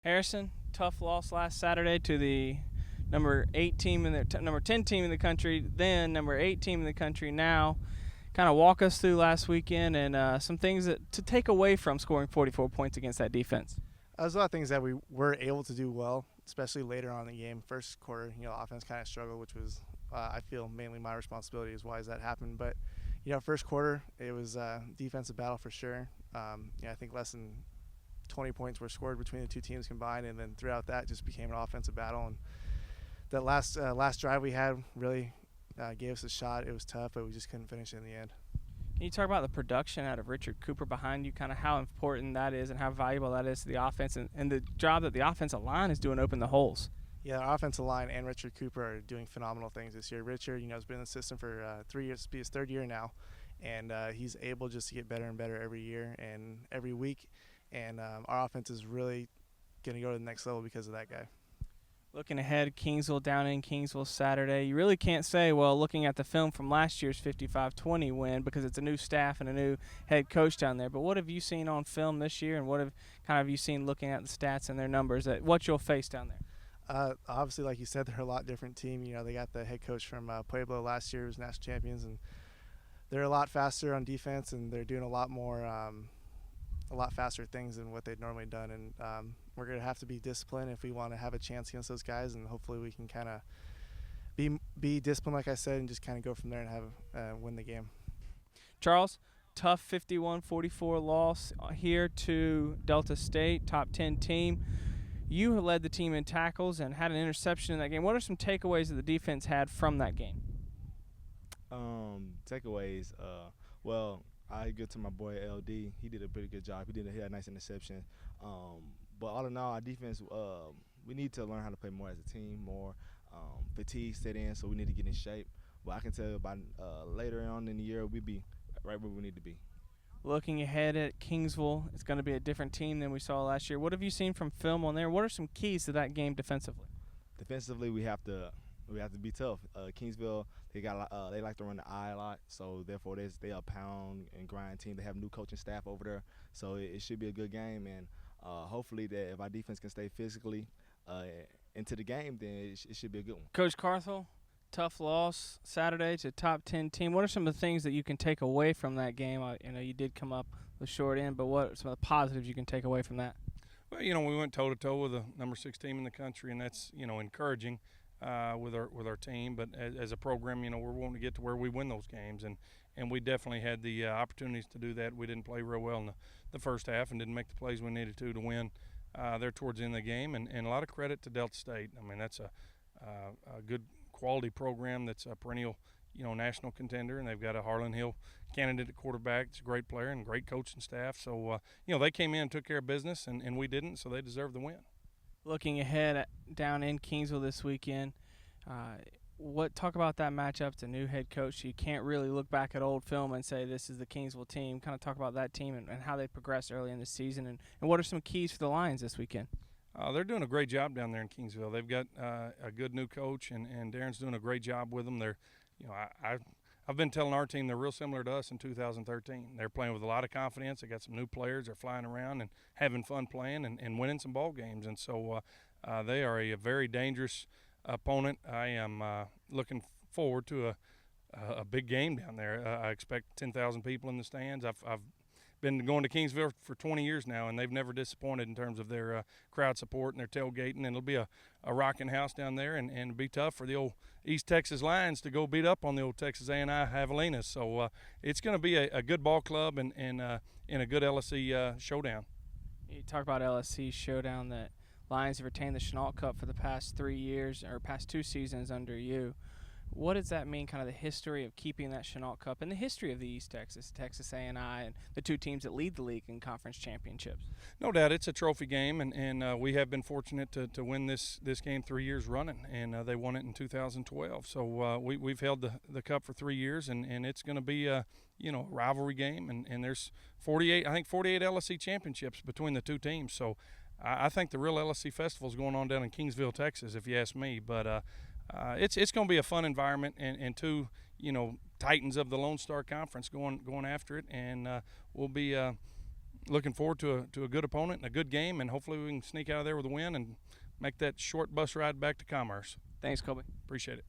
Harrison, tough loss last Saturday to the number 8 team in the number 10 team in the country, then number 8 team in the country. Now, kind of walk us through last weekend and some things to take away from scoring 44 points against that defense. There's a lot of things that we were able to do well, especially later on in the game. First quarter, offense kind of struggled, which was I feel mainly my responsibility is why that happened. But first quarter it was a defensive battle for sure. I think less than 20 points were scored between the two teams combined, and then throughout that just became an offensive battle. And that last drive we had really gave us a shot. It was tough, but we just couldn't finish it in the end. Can you talk about the production out of Richard Cooper behind you, kind of how important that is and how valuable that is to the offense and the job that the offensive line is doing to open the holes? Yeah, our offensive line and Richard Cooper are doing phenomenal things this year. Richard, has been in the system for 3 years, be his third year now, and he's able just to get better and better every year and every week. And our offense is really going to go to the next level because of that guy. Looking ahead, Kingsville down in Kingsville Saturday. You really can't say, well, looking at the film from last year's 55-20 win, because it's a new staff and a new head coach down there. But what have you seen on film this year, and what have you seen looking at the stats and their numbers, that what you'll face down there? Obviously, like you said, they're a lot different team. They got the head coach from Pueblo last year, who was national champions, and they're a lot faster on defense, and they're doing a lot faster things than what they'd normally done. And we're going to have to be disciplined if we want to have a chance against those guys, and hopefully we can kind of be disciplined, like I said, and just kind of go from there and have win the game. Charles, tough 51-44 loss here to Delta State, top 10 team. You led the team in tackles and had an interception in that game. What are some takeaways that the defense had from that game? Takeaways, well, I give to my boy LD. He did a pretty good job. He had a nice interception. But all in all, our defense, we need to learn how to play more as a team, more fatigue set in, so we need to get in shape. But I can tell you by later on in the year, we'll be right where we need to be. Looking ahead at Kingsville, it's going to be a different team than we saw last year. What have you seen from film on there? What are some keys to that game defensively? Defensively, we have to be tough. Kingsville, they like to run the eye a lot, so therefore they are a pound and grind team. They have new coaching staff over there, so it should be a good game. And hopefully that if our defense can stay physically into the game, then it should be a good one. Coach Carthel, tough loss Saturday to top 10 team. What are some of the things that you can take away from that game? You did come up the short end, but what are some of the positives you can take away from that? Well, we went toe-to-toe with the number 6 team in the country, and that's, encouraging with our team. But as a program, we're wanting to get to where we win those games, and we definitely had the opportunities to do that. We didn't play real well in the first half and didn't make the plays we needed to win there towards the end of the game. And a lot of credit to Delta State. I mean, that's a good quality program that's a perennial, national contender, and they've got a Harlan Hill candidate at quarterback. It's a great player and great coaching staff. So, they came in and took care of business, and we didn't, so they deserve the win. Looking ahead down in Kingsville this weekend, talk about that matchup. It's a new head coach. You can't really look back at old film and say this is the Kingsville team. Kind of talk about that team and how they progressed early in the season, and what are some keys for the Lions this weekend? They're doing a great job down there in Kingsville. They've got a good new coach, and Darren's doing a great job with them. They're, I've been telling our team they're real similar to us in 2013. They're playing with a lot of confidence. They got some new players. They're flying around and having fun playing and winning some ball games. And so they are a very dangerous opponent. I am looking forward to a big game down there. I expect 10,000 people in the stands. I've been going to Kingsville for 20 years now, and they've never disappointed in terms of their crowd support and their tailgating. And it'll be a rocking house down there, and it'll be tough for the old East Texas Lions to go beat up on the old Texas A&I Javelinas. So it's going to be a good ball club and a good LSC showdown. You talk about LSC showdown. That Lions have retained the Chenault Cup for the past 3 years, or past 2 seasons under you. What does that mean, kind of the history of keeping that Chenault Cup and the history of the East Texas, Texas A&I, and the 2 teams that lead the league in conference championships? No doubt, it's a trophy game, and we have been fortunate to win this game 3 years running, and they won it in 2012. So we've held the cup for 3 years, and it's going to be a rivalry game, and there's 48 LSC championships between the 2 teams. So I think the real LSC festival is going on down in Kingsville, Texas, if you ask me. But it's going to be a fun environment, and 2 titans of the Lone Star Conference going after it, and we'll be looking forward to a good opponent and a good game, and hopefully we can sneak out of there with a win and make that short bus ride back to Commerce. Thanks, Colby. Appreciate it.